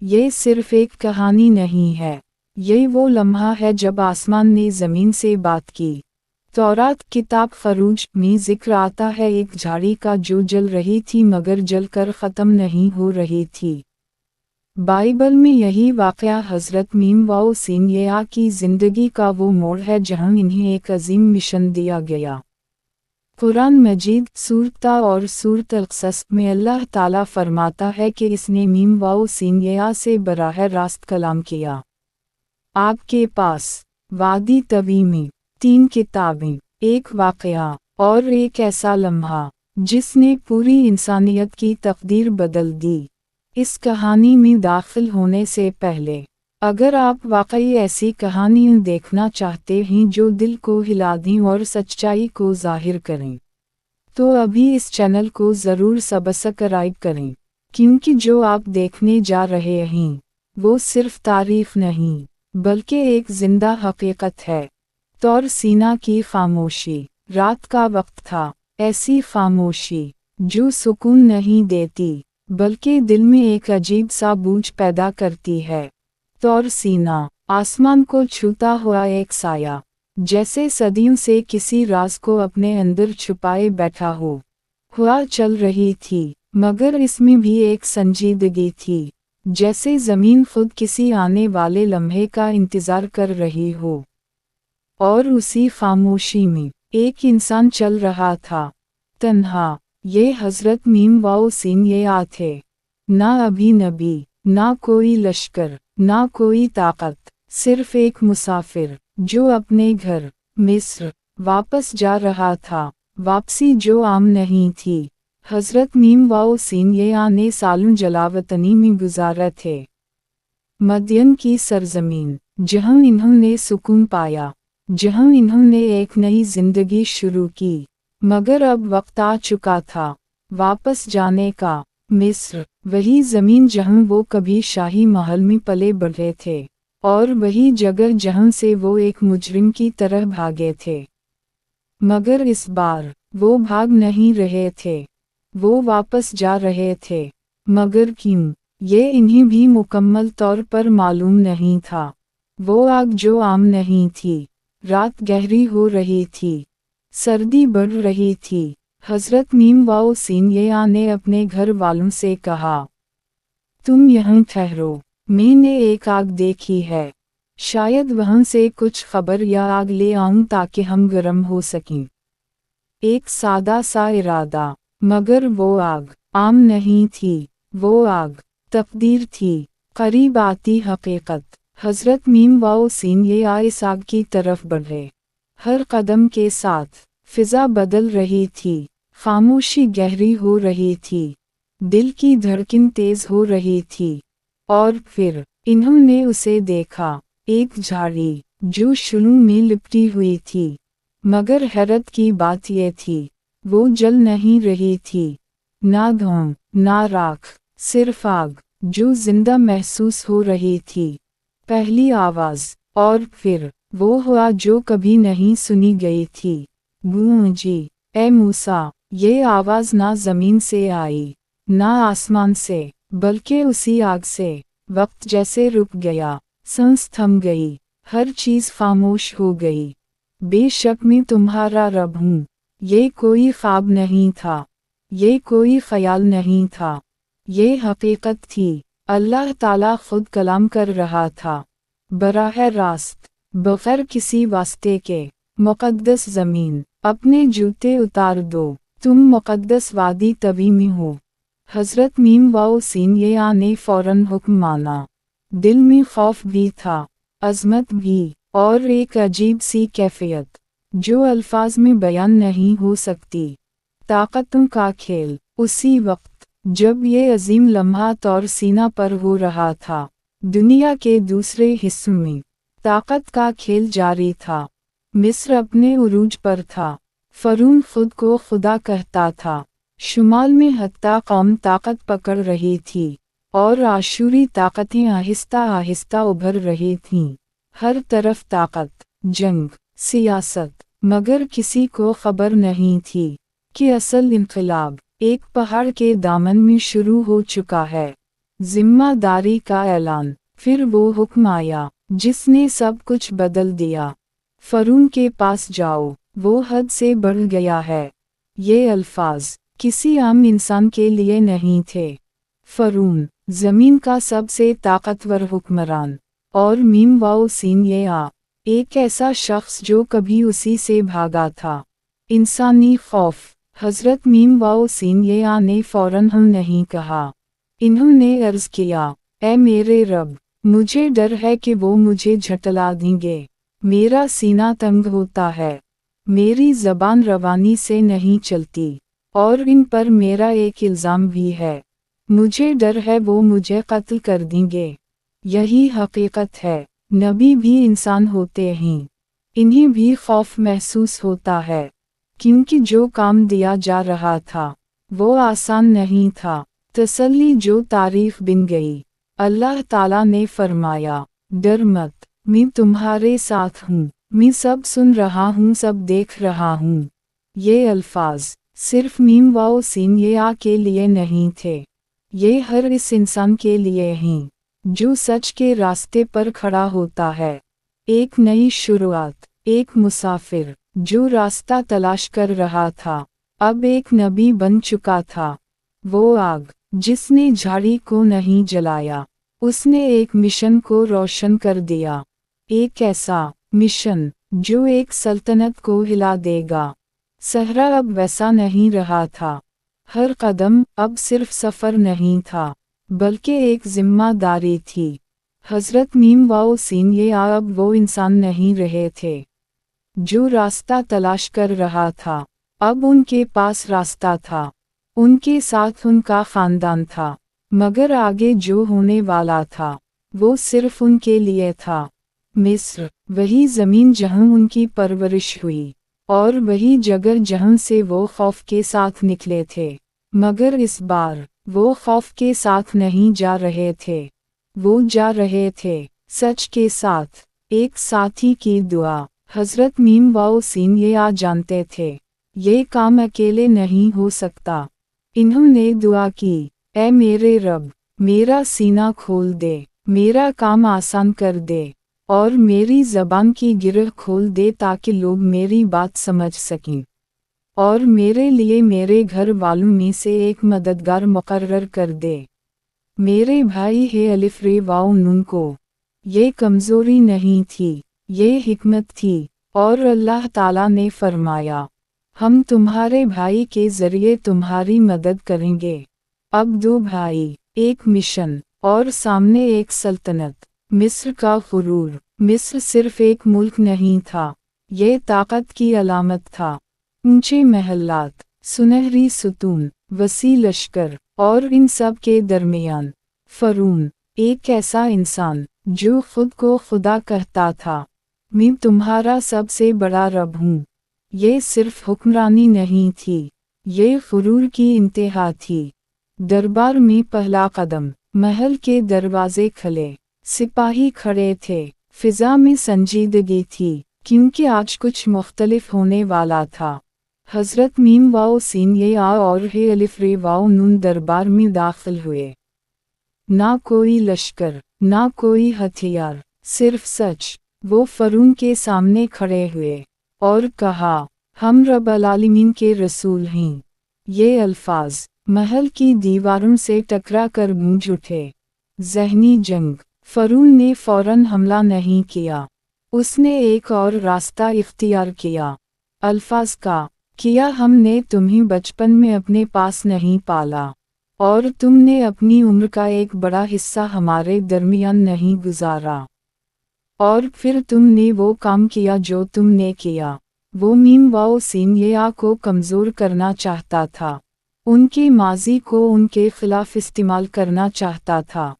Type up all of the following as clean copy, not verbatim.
یہ صرف ایک کہانی نہیں ہے، یہ وہ لمحہ ہے جب آسمان نے زمین سے بات کی۔ تورات کتاب خروج میں ذکر آتا ہے ایک جھاڑی کا جو جل رہی تھی مگر جل کر ختم نہیں ہو رہی تھی۔ بائبل میں یہی واقعہ حضرت میم واؤ سین یحییٰ کی زندگی کا وہ موڑ ہے جہاں انہیں ایک عظیم مشن دیا گیا۔ قرآن مجید سورۃ طٰ اور سورۃ القصص میں اللہ تعالیٰ فرماتا ہے کہ اس نے میم واؤ سین یحییٰ سے براہ راست کلام کیا۔ آپ کے پاس وادی طوی میں 3 کتابیں، ایک واقعہ اور ایک ایسا لمحہ جس نے پوری انسانیت کی تقدیر بدل دی۔ اس کہانی میں داخل ہونے سے پہلے، اگر آپ واقعی ایسی کہانیاں دیکھنا چاہتے ہیں جو دل کو ہلا دیں اور سچائی کو ظاہر کریں، تو ابھی اس چینل کو ضرور سبسکرائب کریں، کیونکہ جو آپ دیکھنے جا رہے ہیں وہ صرف تعریف نہیں بلکہ ایک زندہ حقیقت ہے۔ طور سینا کی خاموشی۔ رات کا وقت تھا، ایسی خاموشی جو سکون نہیں دیتی بلکہ دل میں ایک عجیب سا بوجھ پیدا کرتی ہے۔ طور سینا، آسمان کو چھوتا ہوا ایک سایہ، جیسے صدیوں سے کسی راز کو اپنے اندر چھپائے بیٹھا ہو۔ ہوا چل رہی تھی مگر اس میں بھی ایک سنجیدگی تھی، جیسے زمین خود کسی آنے والے لمحے کا انتظار کر رہی ہو۔ اور اسی خاموشی میں ایک انسان چل رہا تھا، تنہا۔ یہ حضرت میم واؤ سین یحییٰ تھے۔ نہ ابھی نبی، نہ کوئی لشکر، نہ کوئی طاقت، صرف ایک مسافر جو اپنے گھر مصر واپس جا رہا تھا، واپسی جو عام نہیں تھی۔ حضرت میم واؤ سین یحییٰ نے سالوں جلاوطنی میں گزارے تھے، مدین کی سرزمین، جہاں انہوں نے سکون پایا، جہاں انہوں نے ایک نئی زندگی شروع کی۔ مگر اب وقت آ چکا تھا واپس جانے کا۔ مصر، وہی زمین جہاں وہ کبھی شاہی محل میں پلے بڑھے تھے، اور وہی جگہ جہاں سے وہ ایک مجرم کی طرح بھاگے تھے۔ مگر اس بار وہ بھاگ نہیں رہے تھے، وہ واپس جا رہے تھے۔ مگر کیوں؟ یہ انہیں بھی مکمل طور پر معلوم نہیں تھا۔ وہ آگ جو عام نہیں تھی، رات گہری ہو رہی تھی، سردی بڑھ رہی تھی۔ حضرت میم واؤ سین یحییٰ نے اپنے گھر والوں سے کہا، تم یہاں ٹھہرو، میں نے ایک آگ دیکھی ہے، شاید وہاں سے کچھ خبر یا آگ لے آؤں تاکہ ہم گرم ہو سکیں۔ ایک سادہ سا ارادہ، مگر وہ آگ عام نہیں تھی، وہ آگ تقدیر تھی، قریب آتی حقیقت۔ حضرت میم واؤ سین یحییٰ اس آگ کی طرف بڑھے۔ ہر قدم کے ساتھ فضا بدل رہی تھی، خاموشی گہری ہو رہی تھی، دل کی دھڑکن تیز ہو رہی تھی۔ اور پھر انہوں نے اسے دیکھا، ایک جھاڑی جو شروع میں لپٹی ہوئی تھی، مگر حیرت کی بات یہ تھی وہ جل نہیں رہی تھی، نہ دھواں نہ راکھ، صرف آگ جو زندہ محسوس ہو رہی تھی۔ پہلی آواز، اور پھر وہ ہوا جو کبھی نہیں سنی گئی تھی، گونجی، اے موسیٰ۔ یہ آواز نہ زمین سے آئی، نہ آسمان سے، بلکہ اسی آگ سے۔ وقت جیسے رک گیا، سانس تھم گئی، ہر چیز خاموش ہو گئی۔ بے شک میں تمہارا رب ہوں۔ یہ کوئی خواب نہیں تھا، یہ کوئی خیال نہیں تھا، یہ حقیقت تھی۔ اللہ تعالیٰ خود کلام کر رہا تھا، براہ راست، بغیر کسی واسطے کے۔ مقدس زمین، اپنے جوتے اتار دو، تم مقدس وادی طوی میں ہو۔ حضرت میم واؤ سین یحییٰ نے فوراً حکم مانا۔ دل میں خوف بھی تھا، عظمت بھی، اور ایک عجیب سی کیفیت جو الفاظ میں بیان نہیں ہو سکتی۔ طاقتوں کا کھیل۔ اسی وقت جب یہ عظیم لمحہ طور سینا پر ہو رہا تھا، دنیا کے دوسرے حصوں میں طاقت کا کھیل جاری تھا۔ مصر اپنے عروج پر تھا، فرعون خود کو خدا کہتا تھا، شمال میں حتی قوم طاقت پکڑ رہی تھی، اور آشوری طاقتیں آہستہ آہستہ ابھر رہی تھیں۔ ہر طرف طاقت، جنگ، سیاست، مگر کسی کو خبر نہیں تھی کہ اصل انقلاب ایک پہاڑ کے دامن میں شروع ہو چکا ہے۔ जिम्मेदारी का ऐलान। फिर वो हुक्म आया जिसने सब कुछ बदल दिया। फ़िरौन के पास जाओ, वो हद से बढ़ गया है। ये अल्फाज किसी आम इंसान के लिए नहीं थे। फ़िरौन ज़मीन का सबसे ताकतवर हुक्मरान, और मीम वाओ सीन ये आ, एक ऐसा शख्स जो कभी उसी से भागा था। इंसानी खौफ। हज़रत मीम वाओ सीन ये आ ने फ़ौरन हम नहीं कहा। इन्होंने अर्ज़ किया, ऐ मेरे रब, मुझे डर है कि वो मुझे झटला देंगे। मेरा सीना तंग होता है, मेरी ज़बान रवानी से नहीं चलती, और इन पर मेरा एक इल्ज़ाम भी है। मुझे डर है वो मुझे कत्ल कर देंगे। यही हकीकत है, नबी भी इंसान होते हैं, इन्हें भी खौफ महसूस होता है, क्योंकि जो काम दिया जा रहा था वो आसान नहीं था। तसल्ली जो तारीफ बिन गई। अल्लाह ताला ने फरमाया, डर मत, मैं तुम्हारे साथ हूँ, मैं सब सुन रहा हूँ, सब देख रहा हूँ। ये अल्फाज सिर्फ मीम वाओ सीन ये आ के लिए नहीं थे, ये हर इस इंसान के लिए हैं जो सच के रास्ते पर खड़ा होता है। एक नई शुरुआत, एक मुसाफिर जो रास्ता तलाश कर रहा था, अब एक नबी बन चुका था। वो आग जिसने झाड़ी को नहीं जलाया, उसने एक मिशन को रोशन कर दिया। एक ऐसा मिशन जो एक सल्तनत को हिला देगा। सहरा अब वैसा नहीं रहा था। हर कदम अब सिर्फ सफ़र नहीं था, बल्कि एक जिम्मेदारी थी। हज़रत मीम वाओ सीन ये आ अब वो इंसान नहीं रहे थे जो रास्ता तलाश कर रहा था, अब उनके पास रास्ता था। उनके साथ उनका ख़ानदान था, मगर आगे जो होने वाला था वो सिर्फ उनके लिए था। मिस्र, वही ज़मीन जहाँ उनकी परवरिश हुई, और वही जगह जहाँ से वो खौफ के साथ निकले थे। मगर इस बार वो खौफ के साथ नहीं जा रहे थे, वो जा रहे थे सच के साथ। एक साथी की दुआ। हज़रत मीम वाओ सीन ये आ जानते थे, ये काम अकेले नहीं हो सकता। इन्होंने दुआ की, ऐ मेरे रब, मेरा सीना खोल दे, मेरा काम आसान कर दे, और मेरी ज़बान की गिरह खोल दे ताकि लोग मेरी बात समझ सकें, और मेरे लिए मेरे घर वालों में से एक मददगार मुकर्रर कर दे। मेरे भाई है अलिफ रे वाओ नून को। ये कमज़ोरी नहीं थी, ये हिकमत थी। और अल्लाह ताला ने फरमाया, हम तुम्हारे भाई के ज़रिए तुम्हारी मदद करेंगे। अब दो भाई, एक मिशन, और सामने एक सल्तनत। मिस्र का गुरूर। मिस्र सिर्फ एक मुल्क नहीं था, ये ताकत की अलामत था। ऊंचे महलात, सुनहरी सुतून, वसी लश्कर, और इन सब के दरमियान फ़िरौन, एक ऐसा इंसान जो खुद को खुदा कहता था, मैं तुम्हारा सबसे बड़ा रब हूँ। ये सिर्फ हुक्मरानी नहीं थी, ये गुरूर की इंतहा थी। दरबार में पहला कदम। महल के दरवाजे खुले, सिपाही खड़े थे, फिजा में संजीदगी थी, क्योंकि आज कुछ मुख्तलिफ होने वाला था। हज़रत मीम वाओ सीन ये आ और हे अलिफ रे वाओ नून दरबार में दाखिल हुए। ना कोई लश्कर, ना कोई हथियार, सिर्फ सच। वो फ़िरौन के सामने खड़े हुए और कहा, हम रब अल-आलमीन के रसूल हैं। ये अल्फाज महल की दीवारों से टकरा कर गूंज उठे। ज़हनी जंग। फ़िरौन ने फ़ौरन हमला नहीं किया, उसने एक और रास्ता इख्तियार किया। अल्फाज का, किया हमने तुम्हें बचपन में अपने पास नहीं पाला, और तुमने अपनी उम्र का एक बड़ा हिस्सा हमारे दरमियान नहीं गुजारा, और फिर तुमने वो काम किया जो तुमने किया। वो मीम वाओ सीन ये आ को कमज़ोर करना चाहता था, उनके माजी को उनके खिलाफ इस्तेमाल करना चाहता था।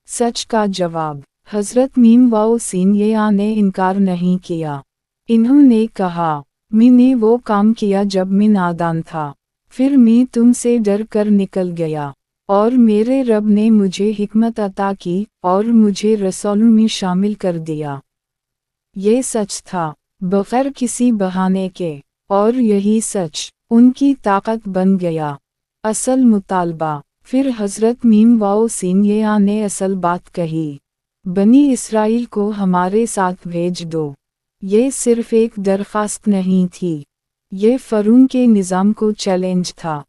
सच का जवाब। हज़रत मीम वाओ सीन ये आ ने इनकार नहीं किया। इन्होंने कहा, मैंने वो काम किया जब मैं नादान था, फिर मैं तुमसे डर कर निकल गया, और मेरे रब ने मुझे हिकमत अता की और मुझे रसूलों में शामिल कर दिया। ये सच था, बग़ैर किसी बहाने के, और यही सच उनकी ताकत बन गया। असल मुतालबा। फिर हज़रत मीम वाओ सीनिया ने असल बात कही, बनी इसराइल को हमारे साथ भेज दो। ये सिर्फ एक दरख्वास्त नहीं थी, ये फ़रून के निज़ाम को चैलेंज था,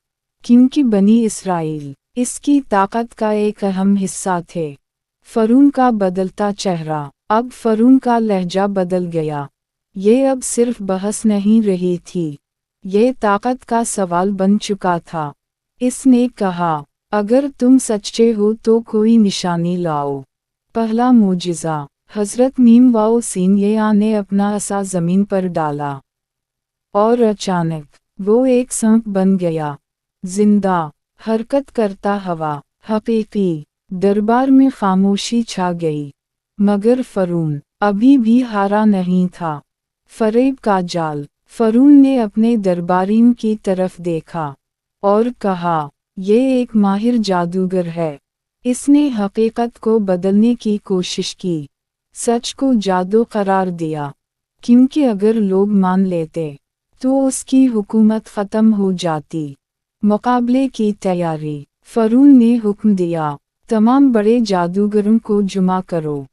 क्योंकि बनी इसराइल इसकी ताकत का एक अहम हिस्सा थे। फ़रून का बदलता चेहरा, अब फ़रून का लहजा बदल गया। ये अब सिर्फ बहस नहीं रही थी, ये ताकत का सवाल बन चुका था। इसने कहा, अगर तुम सच्चे हो तो कोई निशानी लाओ। पहला मोजिज़ा, हज़रत मीम वाओ सीनिया ने अपना असा ज़मीन पर डाला और अचानक वो एक सांप बन गया, जिंदा, हरकत करता हवा। हकीकी दरबार में खामोशी छा गई, मगर फ़रून अभी भी हारा नहीं था। फ़रेब का जाल। फ़रून ने अपने दरबारियों की तरफ देखा और कहा, ये एक माहिर जादूगर है। इसने हकीकत को बदलने की कोशिश की, सच को जादू करार दिया, क्योंकि अगर लोग मान लेते तो उसकी हुकूमत ख़त्म हो जाती। मुकाबले की तैयारी। फ़रून ने हुक्म दिया, तमाम बड़े जादूगरों को जमा करो।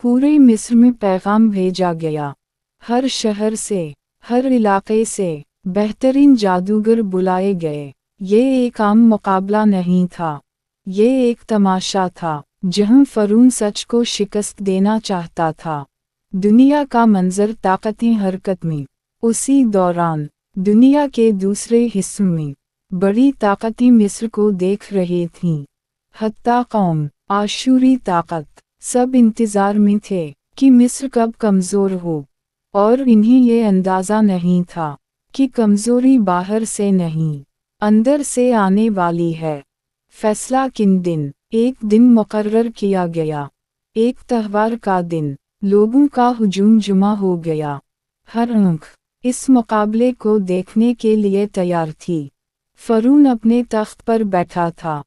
पूरे मिस्र में पैगाम भेजा गया। हर शहर से, हर इलाके से बेहतरीन जादूगर बुलाए गए। ये एक आम मुकाबला नहीं था, ये एक तमाशा था, जहां फ़रून सच को शिकस्त देना चाहता था। दुनिया का मंजर ताकतें हरकत में। उसी दौरान दुनिया के दूसरे हिस्सों में बड़ी ताकतें मिस्र को देख रही थीं। हत्ता कौम, आशूरी ताकत, सब इंतज़ार में थे कि मिस्र कब कमज़ोर हो, और इन्हें ये अंदाज़ा नहीं था कि कमज़ोरी बाहर से नहीं, अंदर से आने वाली है। फैसला किन दिन। एक दिन मुकर्रर किया गया, एक त्यौहार का दिन। लोगों का हुजूम जमा हो गया। हर आँख इस मुकाबले को देखने के लिए तैयार थी। फ़रून अपने तख्त पर बैठा था,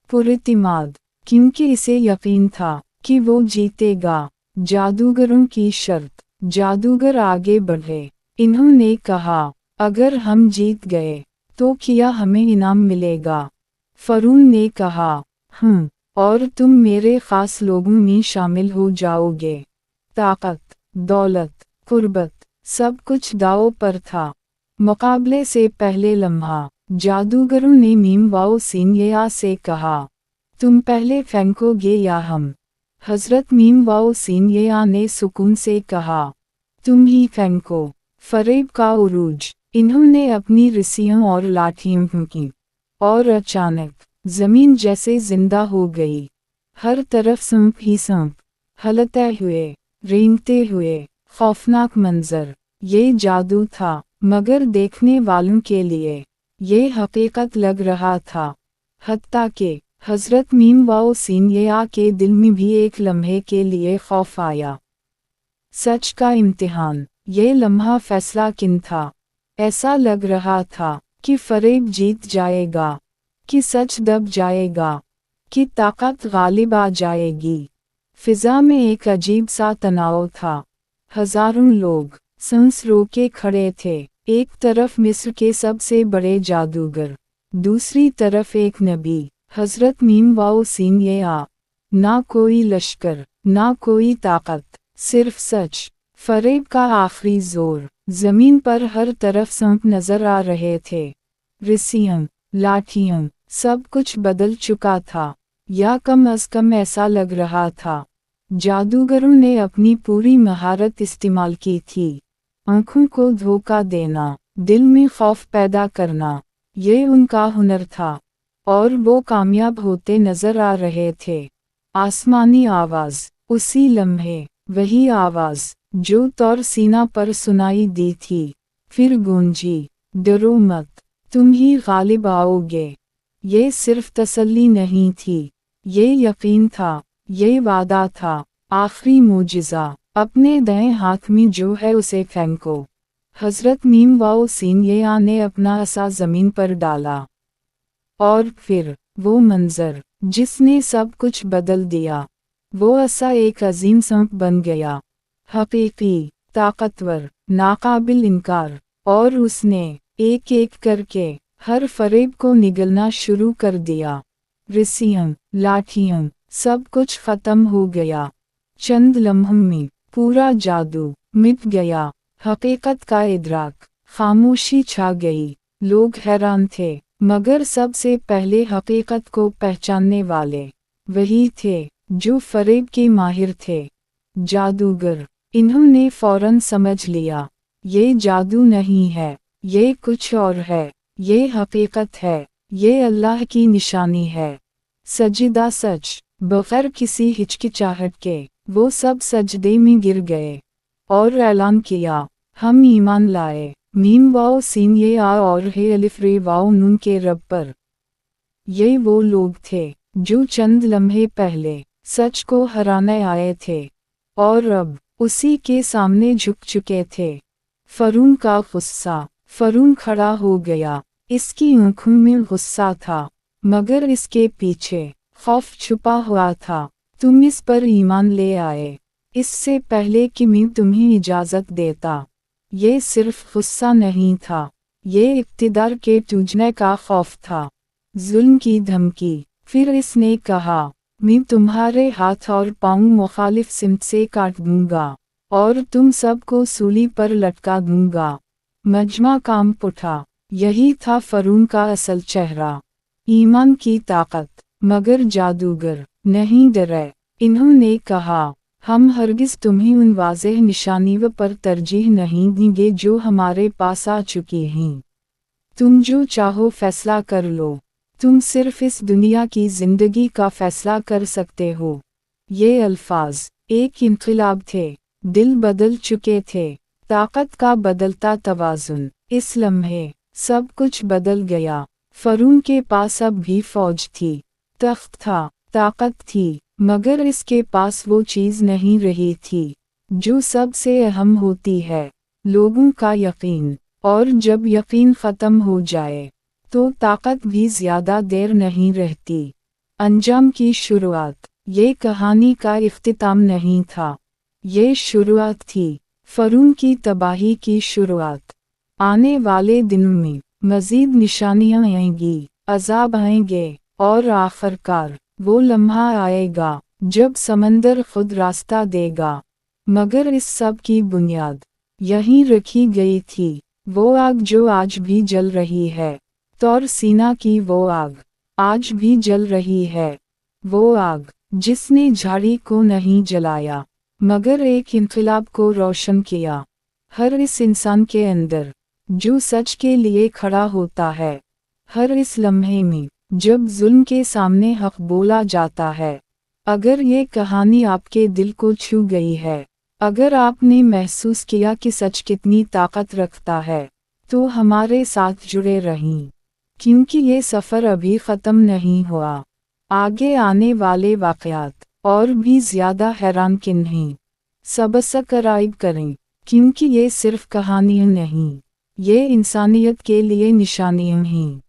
पुरइतिमाद, क्योंकि इसे यकीन था कि वो जीतेगा। जादूगरों की शर्त। जादूगर आगे बढ़े। इन्होंने कहा, अगर हम जीत गए तो क्या हमें इनाम मिलेगा? फ़रून ने कहा, और तुम मेरे ख़ास लोगों में शामिल हो जाओगे। ताकत, दौलत, कुर्बत, सब कुछ दांव पर था। मुकाबले से पहले लम्हा, जादूगरों ने मीम वाओ सीनिया से कहा, तुम पहले फेंकोगे या हम? हज़रत मीम वाओ सीनिया ने सुकून से कहा, तुम ही फेंको। फ़रेब का उरूज। इन्होंने अपनी रस्सियाँ और लाठियाँ फूंकी, और अचानक ज़मीन जैसे जिंदा हो गई। हर तरफ सांप ही सांप, हलते हुए, रेंगते हुए, खौफनाक मंजर। ये जादू था, मगर देखने वालों के लिए ये हकीकत लग रहा था। हत्ता के हज़रत मीम वाओ सीनिया के दिल में भी एक लम्हे के लिए खौफ आया। सच का इम्तिहान। ये लम्हा फैसला किन था। ऐसा लग रहा था कि फ़रेब जीत जाएगा, कि सच दब जाएगा, कि ताकत गालिब आ जाएगी। फ़िज़ा में एक अजीब सा तनाव था। हज़ारों लोग सांस रोके खड़े थे। एक तरफ मिस्र के सबसे बड़े जादूगर, दूसरी तरफ एक नबी, हज़रत मीम वाओ सीनिया। ना कोई लश्कर, ना कोई ताकत, सिर्फ सच। फ़रेब का आखिरी जोर। ज़मीन पर हर तरफ सांप नज़र आ रहे थे। रस्सियाँ, लाठियाँ, सब कुछ बदल चुका था, या कम अज़ कम ऐसा लग रहा था। जादूगरों ने अपनी पूरी महारत इस्तेमाल की थी। आँखों को धोखा देना, दिल में खौफ पैदा करना, ये उनका हुनर था, और वो कामयाब होते नज़र आ रहे थे। आसमानी आवाज़। उसी लम्हे, वही आवाज़ जो तौर सीना पर सुनाई दी थी, फिर गूंजी, डरो मत, तुम ही गालिब आओगे। ये सिर्फ तसल्ली नहीं थी, ये यकीन था, ये वादा था। आखिरी मोजिज़ा। अपने दाएं हाथ में जो है उसे फेंको। हज़रत मीम वाओ सीनिया ने अपना असा ज़मीन पर डाला, और फिर वो मंज़र जिसने सब कुछ बदल दिया। वो असा एक अजीम सांप बन गया, हकीकी, ताकतवर, नाकाबिल इनकार, और उसने एक एक करके हर फ़रेब को निगलना शुरू कर दिया। रस्सियां, लाठियां, सब कुछ खत्म हो गया। चंद लम्हों में पूरा जादू मिट गया। हकीकत का इदराक, खामोशी छा गई। लोग हैरान थे, मगर सबसे पहले हकीकत को पहचानने वाले वही थे जो फरेब के माहिर थे, जादूगर। इन्होंने फौरन समझ लिया, ये जादू नहीं है, ये कुछ और है, ये हकीकत है, ये अल्लाह की निशानी है। सजदा सच, बगैर किसी हिचकिचाहट के वो सब सजदे में गिर गए और ऐलान किया, हम ईमान लाए मीम वाओ सीन ये आ और हे अलिफ रे वाओ नून के रब पर। ये वो लोग थे जो चंद लम्हे पहले सच को हराने आए थे और अब उसी के सामने झुक चुके थे। फरून का गुस्सा, फरून खड़ा हो गया। इसकी आंखों में गुस्सा था, मगर इसके पीछे खौफ छुपा हुआ था। तुम इस पर ईमान ले आए इससे पहले कि मैं तुम्हें इजाज़त देता। ये सिर्फ गुस्सा नहीं था, ये इक़्तिदार के टूटने का खौफ था, जुल्म की धमकी। फिर इसने कहा, मैं तुम्हारे हाथ और पाँव मुखालिफ सिमत से काट दूंगा और तुम सबको सूली पर लटका दूंगा। मजमा कांप उठा। यही था फरून का असल चेहरा, ईमान की ताकत। मगर जादूगर नहीं डरे। इन्होंने कहा, हम हरगिज़ तुम्हें उन वाज़ेह निशानियों पर तरजीह नहीं देंगे जो हमारे पास आ चुकी हैं। तुम जो चाहो फैसला कर लो। तुम सिर्फ इस दुनिया की ज़िंदगी का फैसला कर सकते हो। ये अल्फाज एक इनक़िलाब थे। दिल बदल चुके थे। ताकत का बदलता तवाज़ुन। इस लम्हे सब कुछ बदल गया। फरून के पास अब भी फ़ौज थी, तख्त था, ताकत थी, मगर इसके पास वो चीज़ नहीं रही थी जो सबसे अहम होती है, लोगों का यकीन। और जब यकीन ख़त्म हो जाए तो ताकत भी ज़्यादा देर नहीं रहती। अंजाम की शुरुआत। ये कहानी का इख्तिताम नहीं था, ये शुरुआत थी, फरून की तबाही की शुरुआत। आने वाले दिनों में मज़ीद निशानियाँ आएंगी, अज़ाब आएंगे और आखिरकार वो लम्हा आएगा जब समंदर खुद रास्ता देगा। मगर इस सब की बुनियाद यहीं रखी गई थी, वो आग जो आज भी जल रही है। तौर सीना की वो आग आज भी जल रही है, वो आग जिसने झाड़ी को नहीं जलाया मगर एक इनक़िलाब को रोशन किया। हर इस इंसान के अंदर जो सच के लिए खड़ा होता है, हर इस लम्हे में जब जुल्म के सामने हक बोला जाता है। अगर ये कहानी आपके दिल को छू गई है, अगर आपने महसूस किया कि सच कितनी ताकत रखता है, तो हमारे साथ जुड़े रहें, क्योंकि ये सफ़र अभी ख़त्म नहीं हुआ। आगे आने वाले वाक़यात और भी ज़्यादा हैरानकुन हैं। सब्सक्राइब करें, क्योंकि ये सिर्फ कहानियाँ नहीं, ये इंसानियत के लिए निशानियाँ हैं।